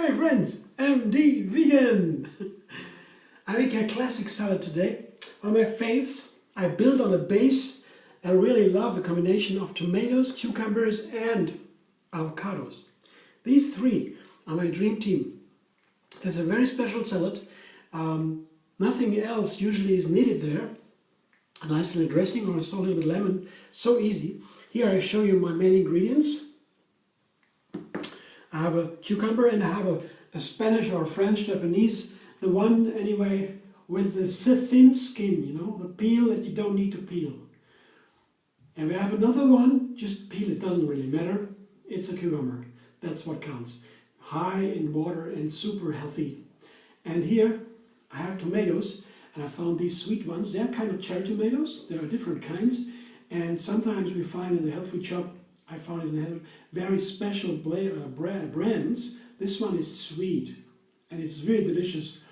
Hi friends, MD Vegan! I make a classic salad today. One of my faves. I build on a base. I really love a combination of tomatoes, cucumbers and avocados. These three are my dream team. That's a very special salad. Nothing else usually is needed there. A nice little dressing or a little bit of lemon. So easy. Here I show you my main ingredients. I have a cucumber and I have a Spanish or French, Japanese, the one anyway with the thin skin, you know, the peel that you don't need to peel. And we have another one, just peel, it doesn't really matter. It's a cucumber, that's what counts. High in water and super healthy. And here I have tomatoes, and I found these sweet ones. They're kind of cherry tomatoes, there are different kinds. And sometimes we find in the health food shop, I found it in very special brands. This one is sweet and it's very delicious.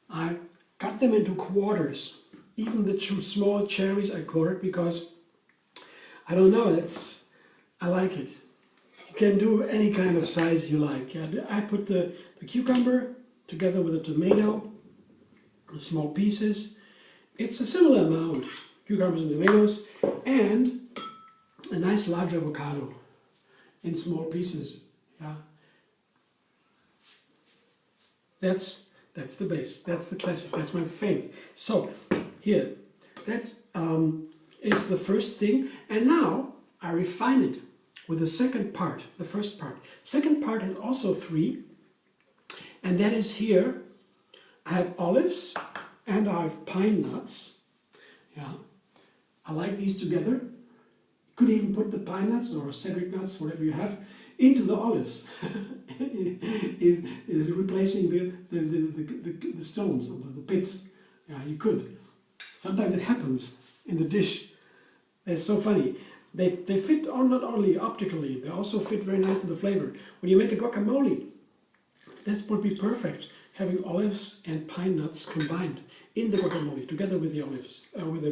I cut them into quarters. Even the small cherries I quartered because I don't know, I like it. You can do any kind of size you like. I put the cucumber together with the tomato, the small pieces. It's a similar amount, cucumbers and tomatoes, and a nice large avocado in small pieces. Yeah, that's the base. That's the classic. That's my favorite. So here, that is the first thing, and now I refine it with the second part. The first part. Second part has also three, and that is here. I have olives and I have pine nuts. Yeah, I like these together. Could even put the pine nuts or cedar nuts, whatever you have, into the olives. is replacing the stones, the pits. Yeah, you could. Sometimes it happens in the dish. It's so funny. They fit not only optically, they also fit very nice in the flavor. When you make a guacamole, that would be perfect. Having olives and pine nuts combined in the guacamole, together with the olives, with the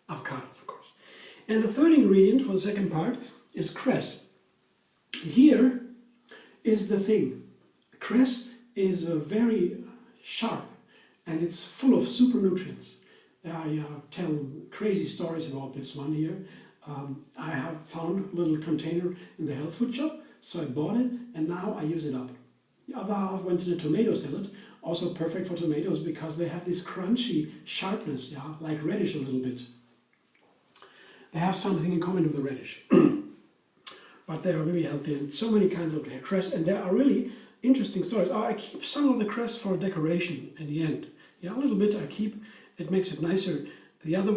avocados, of course. And the third ingredient for the second part is cress. Here is the thing. Cress is very sharp and it's full of super nutrients. I tell crazy stories about this one here. I have found a little container in the health food shop, so I bought it and now I use it up. The other half went to the tomato salad, also perfect for tomatoes because they have this crunchy sharpness, yeah, like radish a little bit. They have something in common with the radish, but they are really healthy and so many kinds of cress, and there are really interesting stories. I keep some of the cress for decoration in the end. Yeah, a little bit I keep. It makes it nicer. The other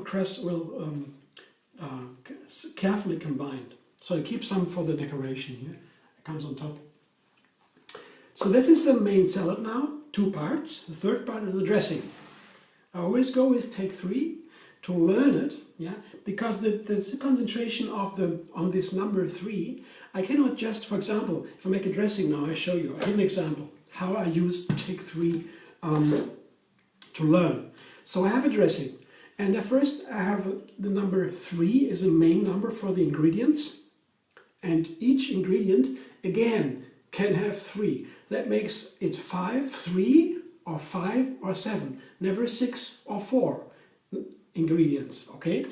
cress will carefully combined. So I keep some for the decoration here. It comes on top. So this is the main salad now. Two parts. The third part is the dressing. I always go with take three. To learn it, yeah, because the concentration of on this number 3, I cannot just, for example, if I make a dressing now, I show you, I give an example how I use take 3 to learn. So I have a dressing, and at first I have the number 3 is a main number for the ingredients, and each ingredient again can have 3. That makes it 5, 3, or 5 or 7, never 6 or 4. Ingredients, okay?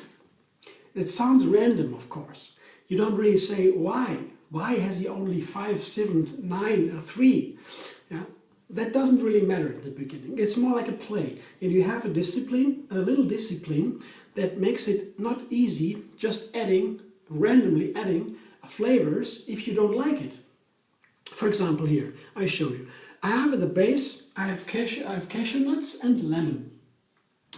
It sounds random, of course. You don't really say why. Why has he only 5, 7, 9, or 3? Yeah, that doesn't really matter at the beginning. It's more like a play, and you have a discipline, a little discipline that makes it not easy just randomly adding flavors if you don't like it. For example, here I show you. I have at the base. I have cashew nuts and lemon.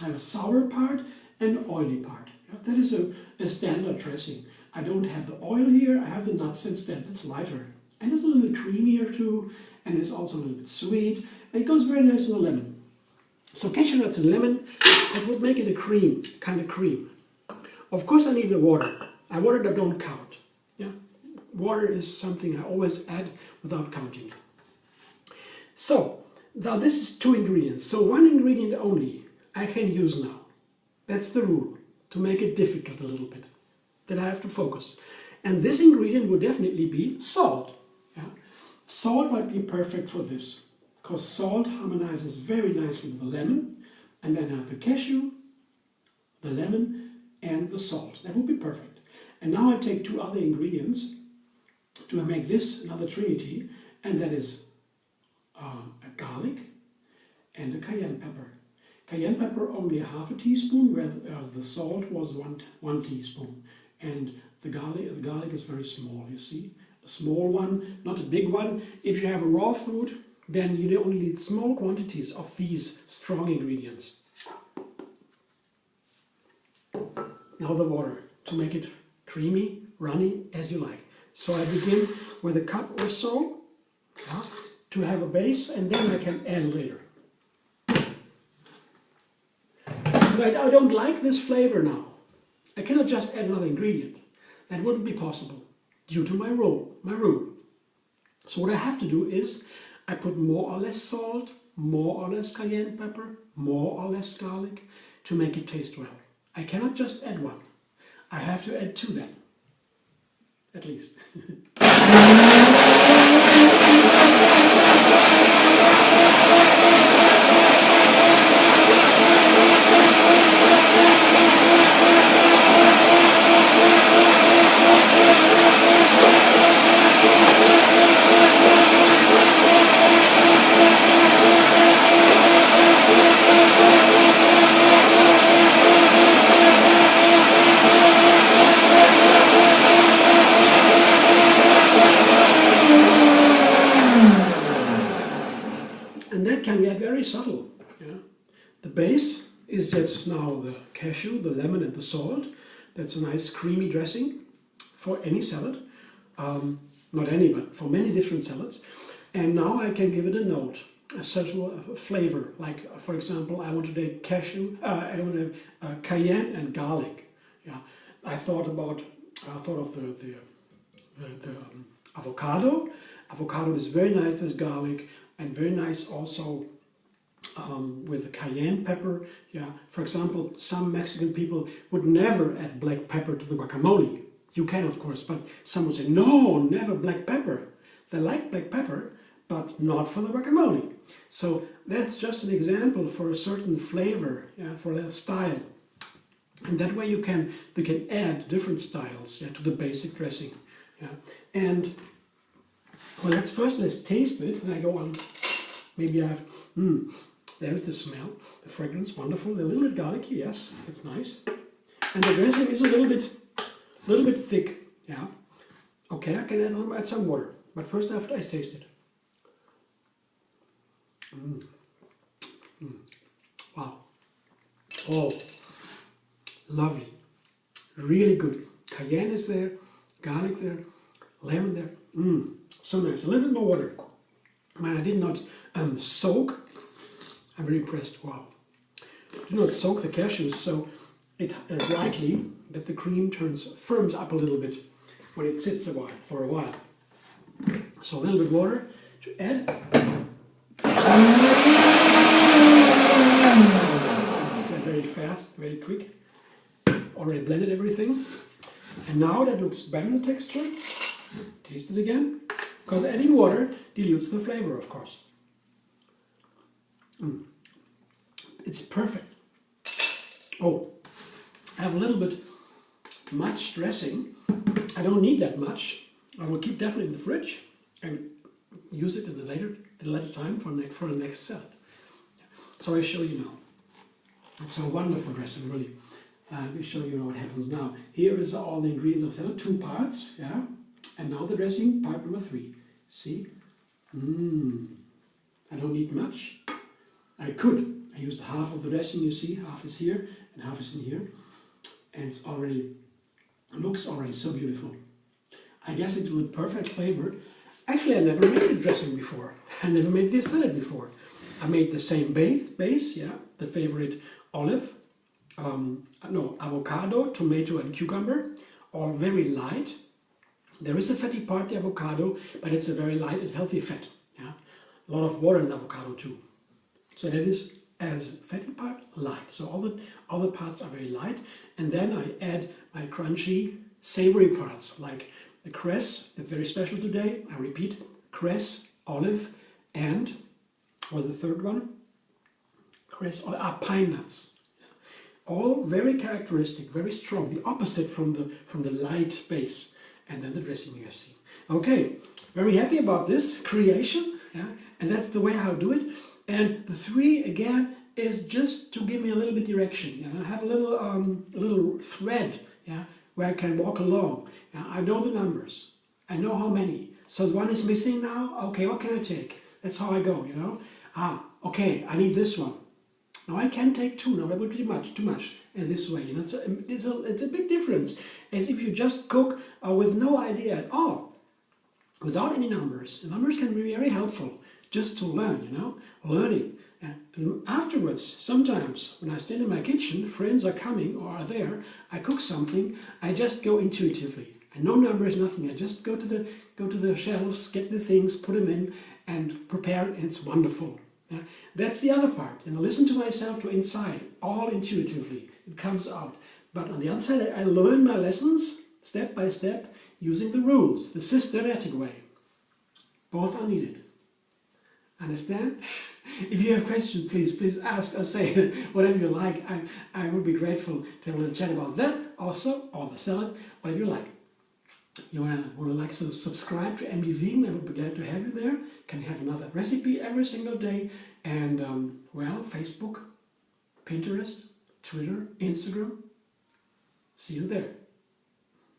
I have a sour part and an oily part. That is a standard dressing. I don't have the oil here, I have the nuts instead. That's lighter. And it's a little bit creamier too, and it's also a little bit sweet. And it goes very nice with the lemon. So cashew nuts and lemon, that would make it a cream, kind of cream. Of course I need the water. Water that don't count. Yeah, water is something I always add without counting. So, now this is 2 ingredients. So 1 ingredient only I can use now. That's the rule, to make it difficult a little bit. That I have to focus. And this ingredient would definitely be salt. Yeah? Salt might be perfect for this, because salt harmonizes very nicely with the lemon, and then I have the cashew, the lemon, and the salt. That would be perfect. And now I take two other ingredients to make this another trinity, and that is a garlic and a cayenne pepper. Cayenne pepper only ½ teaspoon, whereas the salt was one teaspoon. And the garlic is very small, you see. A small one, not a big one. If you have raw food, then you only need small quantities of these strong ingredients. Now the water, to make it creamy, runny, as you like. So I begin with a cup or so, to have a base, and then I can add later. So I don't like this flavor now. I cannot just add another ingredient. That wouldn't be possible, due to my rule. So what I have to do is, I put more or less salt, more or less cayenne pepper, more or less garlic, to make it taste well. I cannot just add one. I have to add two then. At least. And that can get very subtle. Yeah? The base is just now the cashew, the lemon and the salt. That's a nice creamy dressing for any salad. Not any, but for many different salads. And now I can give it a note, a subtle flavor. Like, for example, I want to take cashew, I want to have cayenne and garlic. Yeah, I thought of the avocado. Avocado is very nice with garlic, and very nice also with the cayenne pepper. Yeah, for example, some Mexican people would never add black pepper to the guacamole. You can, of course, but some would say, no, never black pepper. They like black pepper, but not for the guacamole. So that's just an example for a certain flavor, yeah, for a style. And that way you can add different styles, yeah, to the basic dressing. Yeah. And well, let's taste it. And I go on. Maybe I have. There's the smell, the fragrance, wonderful. A little bit garlicky, yes, it's nice. And the dressing is a little bit thick. Yeah. Okay, I can add some water, but first I have to taste it. Wow. Oh, lovely. Really good. Cayenne is there, garlic there, lemon there. So nice. A little bit more water. Man, I did not soak. I'm very impressed. Wow. Do not soak the cashews, so it likely that the cream firms up a little bit when it sits for a while. So a little bit water to add. It's very fast, very quick. Already blended everything. And now that looks better in the texture. Taste it again. Because adding water dilutes the flavor, of course. It's perfect. Oh, I have a little bit much dressing. I don't need that much. I will keep definitely in the fridge and use it at a later time for the next salad. So I show you now. It's a wonderful dressing, really. Let me show you what happens now. Here is all the ingredients of salad, 2 parts, yeah. And now the dressing, part number 3. See? I don't need much. I could. I used half of the dressing, you see, half is here and half is in here. And it looks already so beautiful. I guess it will be perfect flavored. Actually, I never made the dressing before. I never made this salad before. I made the same base, yeah, the favorite olive, avocado, tomato and cucumber, all very light. There is a fatty part, the avocado, but it's a very light and healthy fat. Yeah? A lot of water in the avocado too. So that is as fatty part light. So all the parts are very light. And then I add my crunchy savory parts like the cress, that's very special today. I repeat, cress, olive, and, or the third one, cress, pine nuts. All very characteristic, very strong, the opposite from the light base. And then the dressing you have seen. Okay, very happy about this creation, yeah? And that's the way how I do it. And the 3 again is just to give me a little bit direction. You know? I have a little thread, yeah, where I can walk along. Yeah? I know the numbers. I know how many. So 1 is missing now. Okay, what can I take? That's how I go. You know. Okay, I need this one. Now I can take 2. Now that would be too much. And this way, you know, it's a big difference. As if you just cook with no idea at all, without any numbers. The numbers can be very helpful just to learn, you know, learning. And afterwards, sometimes when I stand in my kitchen, friends are coming or are there, I cook something, I just go intuitively. And no numbers, nothing. I just go to the shelves, get the things, put them in, and prepare it, and it's wonderful. Yeah? That's the other part. And I listen to myself to inside, all intuitively. It comes out. But on the other side, I learn my lessons step by step using the rules, the systematic way. Both are needed. Understand? If you have questions, please ask or say whatever you like. I would be grateful to have a little chat about that also, or the salad, whatever you like. You want to like to subscribe to MD Vegan, I would be glad to have you there. Can have another recipe every single day. And, well, Facebook, Pinterest, Twitter, Instagram. See you there.